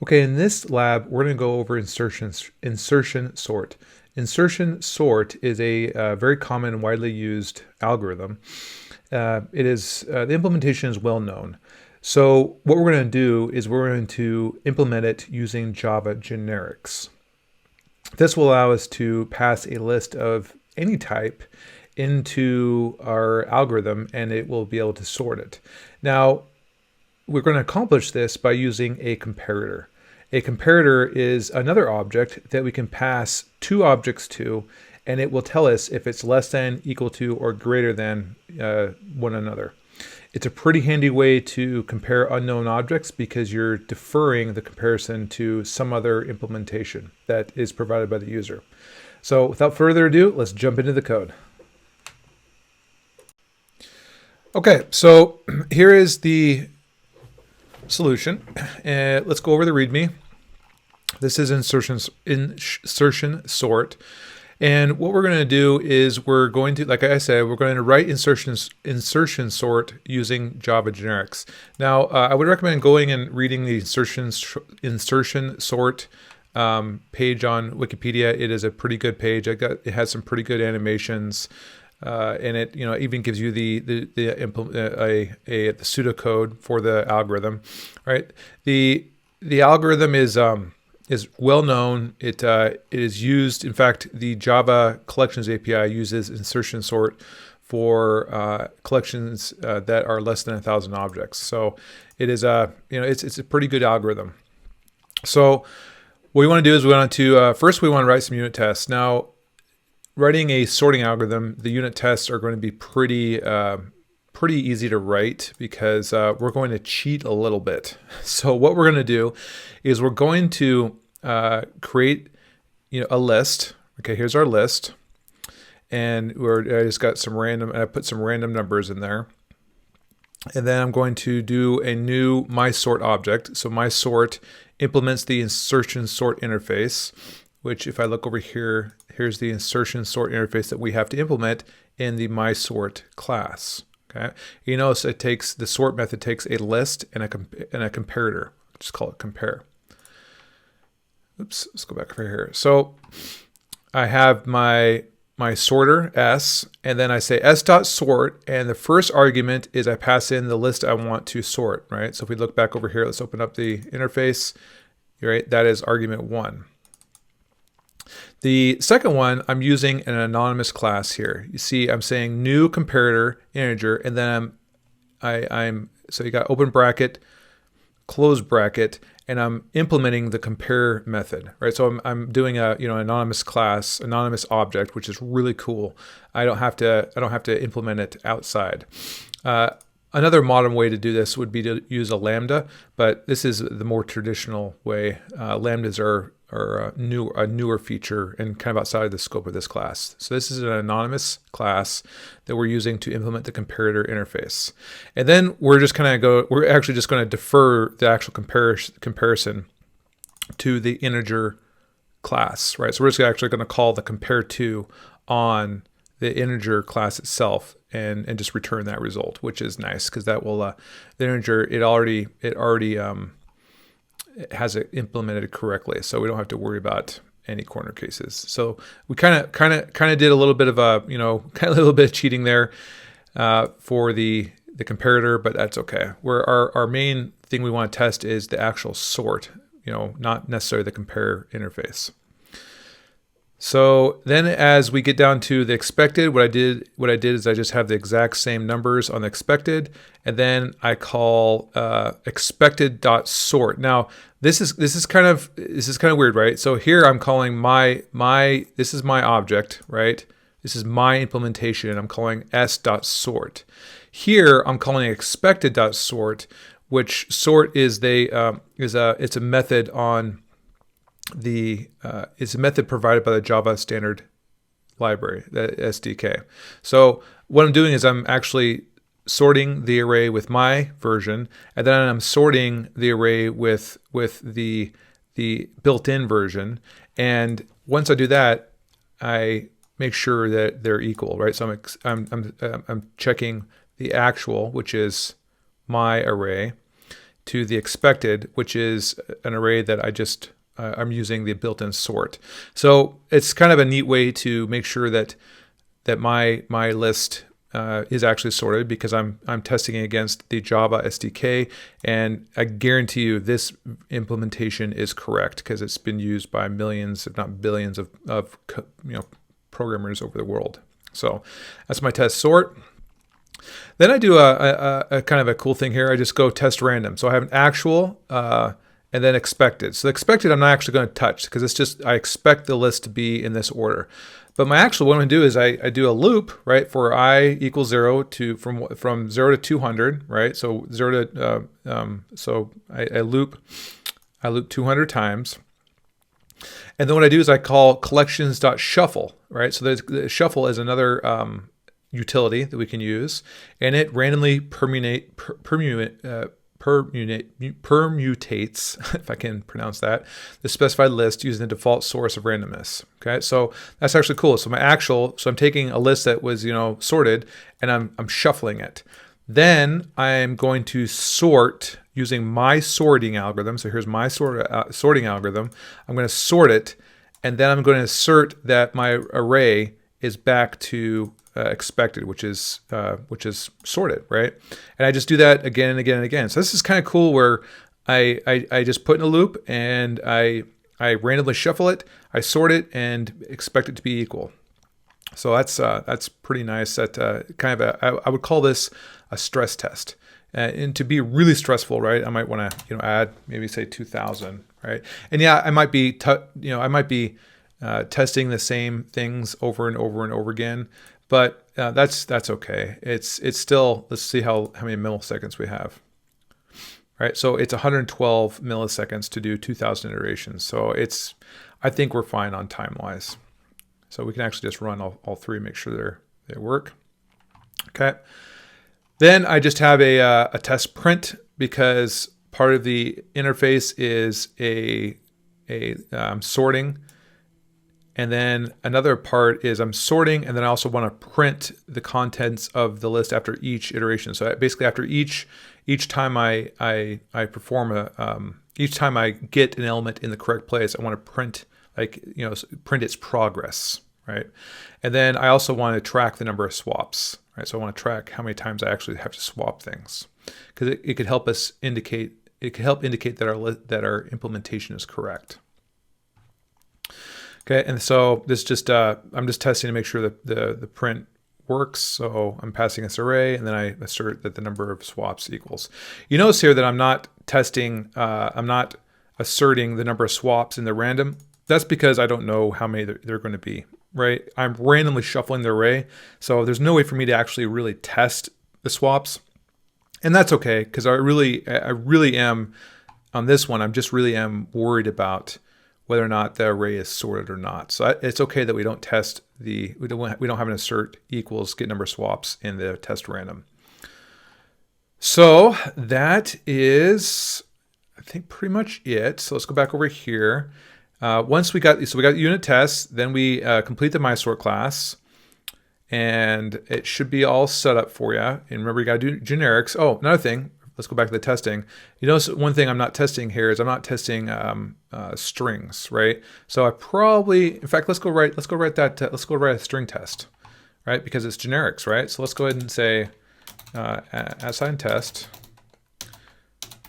Okay, in this lab, we're going to go over insertion sort. Insertion sort is a very common and widely used algorithm. The implementation is well known. So what we're going to do is we're going to implement it using Java generics. This will allow us to pass a list of any type into our algorithm, and it will be able to sort it. Now, we're going to accomplish this by using a comparator. A comparator is another object that we can pass two objects to, and it will tell us if it's less than, equal to, or greater than one another. It's a pretty handy way to compare unknown objects because you're deferring the comparison to some other implementation that is provided by the user. So without further ado, let's jump into the code. Okay, so here is the solution. Let's go over the README. This is insertion sort. And what we're going to do is we're going to, like I said, we're going to write insertion sort using Java generics. Now, I would recommend going and reading the insertion sort page on Wikipedia. It is a pretty good page. It has some pretty good animations. And it, even gives you the pseudocode for the algorithm, right? The algorithm is well known. It is used. In fact, the Java Collections API uses insertion sort for collections that are less than 1,000 objects. So it is it's a pretty good algorithm. So what we want to do is first we want to write some unit tests. Now, writing a sorting algorithm, the unit tests are going to be pretty easy to write because we're going to cheat a little bit. So what we're going to do is we're going to create a list. Okay, here's our list, and I just got I put some random numbers in there, and then I'm going to do a new mySort object. So mySort implements the insertion sort interface, which if I look over here, here's the insertion sort interface that we have to implement in the mySort class. Okay, you notice the sort method takes a list and a comparator. Just call it compare. Oops, let's go back over here. So I have my sorter s, and then I say s.sort, and the first argument is I pass in the list I want to sort. Right. So if we look back over here, let's open up the interface. Right, that is argument 1. The second one, I'm using an anonymous class here. You see, I'm saying new comparator integer, and then so you got open bracket, close bracket, and I'm implementing the compare method, right? So I'm doing a anonymous class, anonymous object, which is really cool. I don't have to implement it outside. Another modern way to do this would be to use a lambda, but this is the more traditional way. Lambdas are a newer feature and kind of outside the scope of this class. So this is an anonymous class that we're using to implement the comparator interface. And then we're actually just going to defer the actual comparison to the integer class, right? So we're just actually going to call the compare2 on the integer class itself and just return that result, which is nice because that will the integer it already has it implemented correctly, so we don't have to worry about any corner cases. So we kind of did a little bit of a little bit of cheating there for the comparator, but that's okay. Where our main thing we want to test is the actual sort, not necessarily the compare interface. So then as we get down to the expected, what I did is I just have the exact same numbers on the expected, and then I call expected.sort. Now this is kind of weird, right? So here I'm calling this is my object, right? This is my implementation, and I'm calling s.sort. Here I'm calling expected.sort, which sort is it's a method on it's a method provided by the Java standard library, the SDK. So what I'm doing is I'm actually sorting the array with my version, and then I'm sorting the array with the built-in version. And once I do that, I make sure that they're equal, right? So I'm checking the actual, which is my array, to the expected, which is an array that I'm using the built-in sort. So it's kind of a neat way to make sure that my list is actually sorted, because I'm testing against the Java SDK, and I guarantee you this implementation is correct because it's been used by millions, if not billions, of programmers over the world. So that's my test sort. Then I do a kind of a cool thing here. I just go test random. So I have an actual and then expected. So the expected I'm not actually going to touch because it's just I expect the list to be in this order. But my actual, what I'm going to do is I do a loop, right, for I equals 0 to from 0 to 200, right? So 0 to so I loop 200 times. And then what I do is I call collections.shuffle, right? So the shuffle is another utility that we can use, and it randomly permutates, if I can pronounce that, the specified list using the default source of randomness. Okay, so that's actually cool. So I'm taking a list that was sorted, and I'm shuffling it. Then I'm going to sort using my sorting algorithm. So here's my sorting algorithm. I'm going to sort it, and then I'm going to assert that my array is back to expected, which is sorted, right? And I just do that again and again and again. So this is kind of cool, where I just put in a loop and I randomly shuffle it, I sort it, and expect it to be equal. So that's pretty nice. That kind of I would call this a stress test. And to be really stressful, right? I might want to add maybe say 2,000, right? And yeah, I might be testing the same things over and over and over again. But that's okay. It's still, let's see how many milliseconds we have. Right, so it's 112 milliseconds to do 2,000 iterations. So I think we're fine on time-wise. So we can actually just run all three, make sure they work. Okay. Then I just have a test print, because part of the interface is I'm sorting. And then another part is I'm sorting, and then I also want to print the contents of the list after each iteration. So basically, after each time I perform each time I get an element in the correct place, I want to print print its progress, right? And then I also want to track the number of swaps, right? So I want to track how many times I actually have to swap things, because it could help us indicate. It could help indicate that our implementation is correct. Okay, and so this just I'm just testing to make sure that the print works. So I'm passing this array, and then I assert that the number of swaps equals. You notice here that I'm not testing, I'm not asserting the number of swaps in the random. That's because I don't know how many they're going to be, right? I'm randomly shuffling the array, so there's no way for me to actually really test the swaps, and that's okay, because I really am on this one. I'm just really am worried about whether or not the array is sorted or not. So it's okay that we don't test we don't have an assert equals get number of swaps in the test random. So that is, I think, pretty much it. So let's go back over here. Once we got unit tests, then we complete the MySort class, and it should be all set up for you. And remember, you got to do generics. Oh, another thing. Let's go back to the testing. You notice one thing I'm not testing here is I'm not testing strings, right? So I probably, in fact, let's go write a string test, right? Because it's generics, right? So let's go ahead and say assign test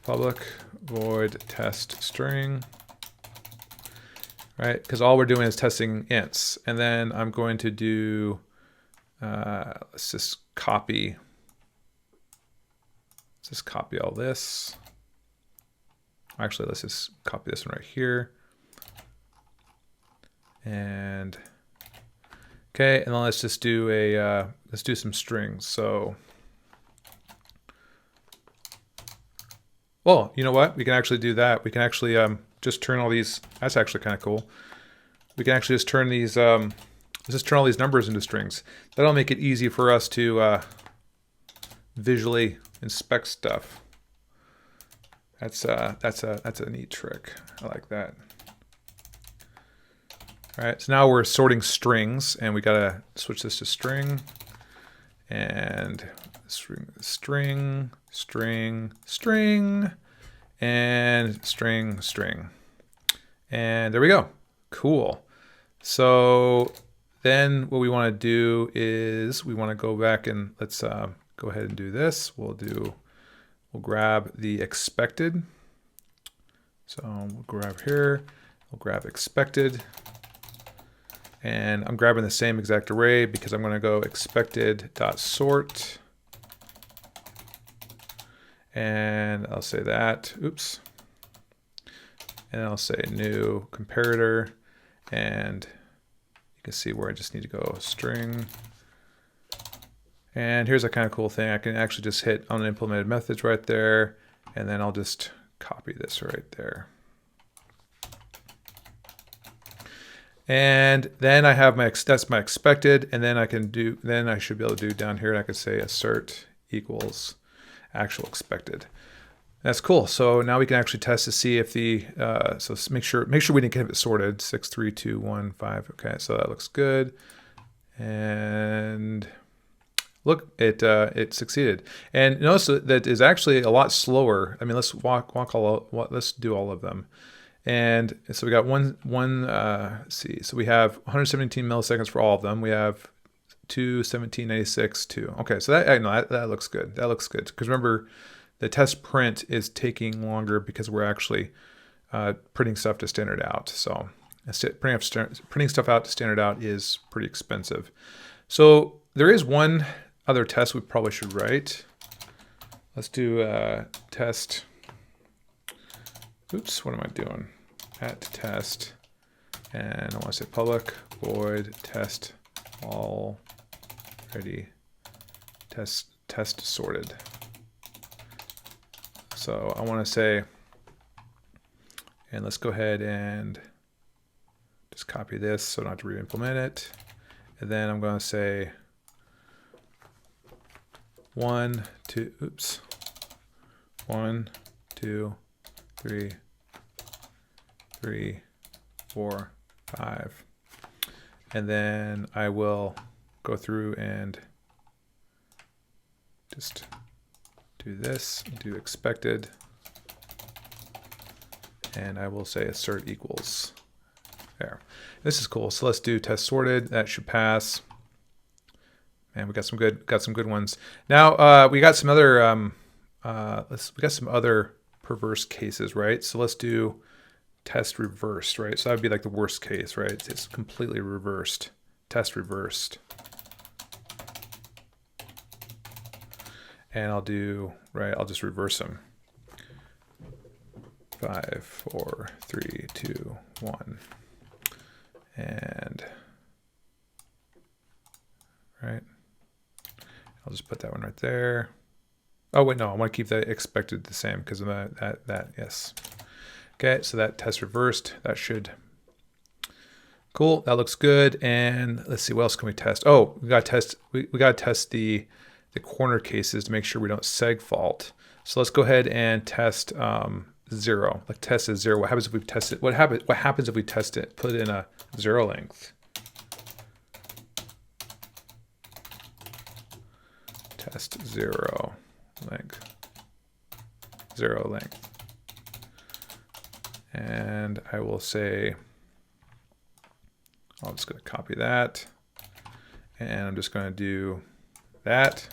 public void test string, right? Because all we're doing is testing ints, and then I'm going to do let's just copy. Let's just copy all this. Actually, let's just copy this one right here. And okay, and then let's just do let's do some strings. So, well, you know what? We can actually do that. We can actually just turn all these. That's actually kind of cool. We can actually just turn these. Let's just turn all these numbers into strings. That'll make it easy for us to visually inspect stuff. That's a neat trick. I like that. All right, so now we're sorting strings, and we gotta switch this to string, and string, and string, string. And there we go. Cool. So then what we want to do is we want to go back and let's go ahead and do this. We'll grab the expected. So we'll grab here, we'll grab expected. And I'm grabbing the same exact array because I'm going to go expected.sort. And I'll say that, oops. And I'll say new comparator. And you can see where I just need to go string. And here's a kind of cool thing. I can actually just hit unimplemented methods right there. And then I'll just copy this right there. And then I have that's my expected, and then I should be able to do down here, and I could say assert equals actual expected. That's cool. So now we can actually test to see if the, so make sure we didn't get it sorted, 6, 3, 2, 1, 5. Okay, so that looks good. And look, it succeeded. And notice that is actually a lot slower. I mean, let's let's do all of them. And so we got let's see, so we have 117 milliseconds for all of them. We have 21796, 2. Okay, so that looks good. That looks good. Because remember, the test print is taking longer because we're actually printing stuff to standard out. So printing stuff out to standard out is pretty expensive. So there is one other test we probably should write. Let's do test. Oops, what am I doing? At test, and I want to say public void test already test sorted. So I want to say, and let's go ahead and just copy this so I don't have to re-implement it. And then I'm going to say 1, 2, 3, 4, 5. And then I will go through and just do this, do expected. And I will say assert equals there. This is cool. So let's do test sorted. That should pass. And we got some good ones. Now we got some other we got some other perverse cases, right? So let's do test reversed, right? So that would be like the worst case, right? It's completely reversed. Test reversed. And I'll just reverse them. 5, 4, 3, 2, 1. And right. I'll just put that one right there. Oh wait, no, I want to keep that expected the same because of that, yes. Okay, so that test reversed, that should, cool, that looks good. And let's see, what else can we test? Oh, we got to test the corner cases to make sure we don't seg fault. So let's go ahead and test 0, like test as 0. What happens if we test it? What happens if we test it, put in a 0 length? Test 0 length. 0 length. And I will say, I'm just going to copy that. And I'm just going to do that.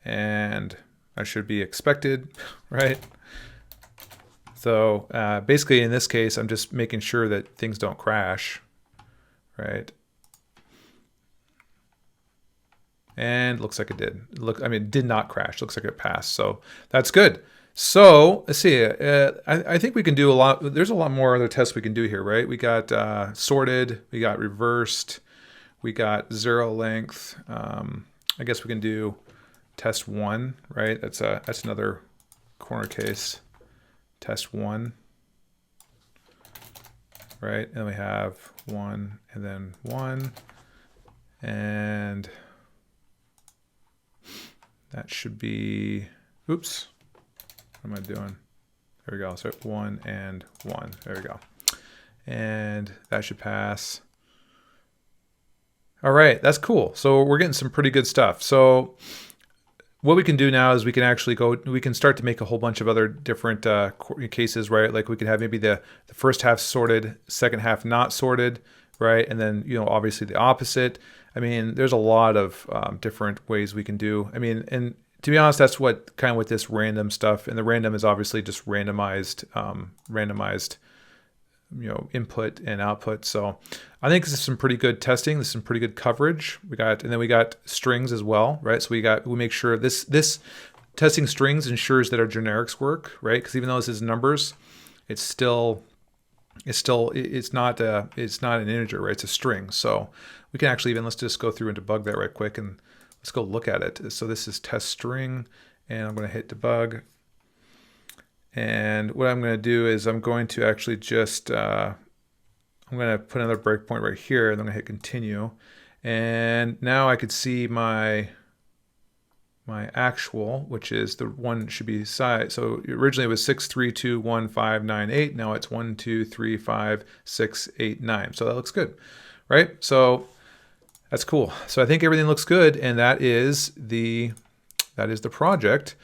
And I should be expected, right? So basically in this case, I'm just making sure that things don't crash, right? And looks like it did. It did not crash. Looks like it passed. So that's good. So let's see. I think we can do a lot. There's a lot more other tests we can do here, right? We got sorted. We got reversed. We got 0 length. I guess we can do test 1, right? That's another corner case. Test 1, right? And we have 1 and then 1, and that should be, oops, what am I doing? There we go. So 1 and 1. There we go. And that should pass. All right, that's cool. So we're getting some pretty good stuff. So what we can do now is we can actually we can start to make a whole bunch of other different cases, right? Like we could have maybe the first half sorted, second half not sorted, right? And then, obviously the opposite. I mean, there's a lot of different ways we can do. I mean, and to be honest, that's what kind of with this random stuff, and the random is obviously just randomized, input and output. So I think this is some pretty good testing. This is some pretty good coverage. And then we got strings as well, right? So we make sure this testing strings ensures that our generics work, right? Because even though this is numbers, it's not an integer, right? It's a string. So we can actually let's just go through and debug that right quick, and let's go look at it. So this is test string, and I'm going to hit debug. And what I'm going to do is I'm going to actually just, I'm going to put another breakpoint right here, and I'm going to hit continue. And now I could see my actual, which is the one should be size. So originally it was 6321598. Now it's 1235689. So that looks good, right? So that's cool. So I think everything looks good, and that is the project.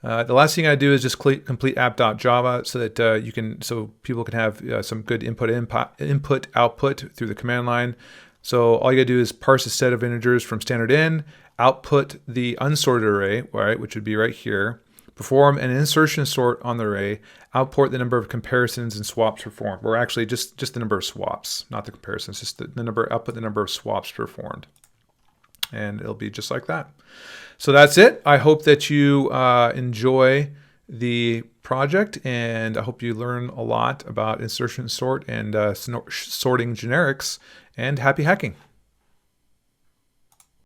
The last thing I do is just complete app.java so that so people can have some good input output through the command line. So all you gotta do is parse a set of integers from standard in, output the unsorted array, right, which would be right here, perform an insertion sort on the array, output the number of comparisons and swaps performed, or actually just the number of swaps, not the comparisons, just the number, output the number of swaps performed. And it'll be just like that. So that's it. I hope that you enjoy the project, and I hope you learn a lot about insertion sort and sorting generics, and happy hacking.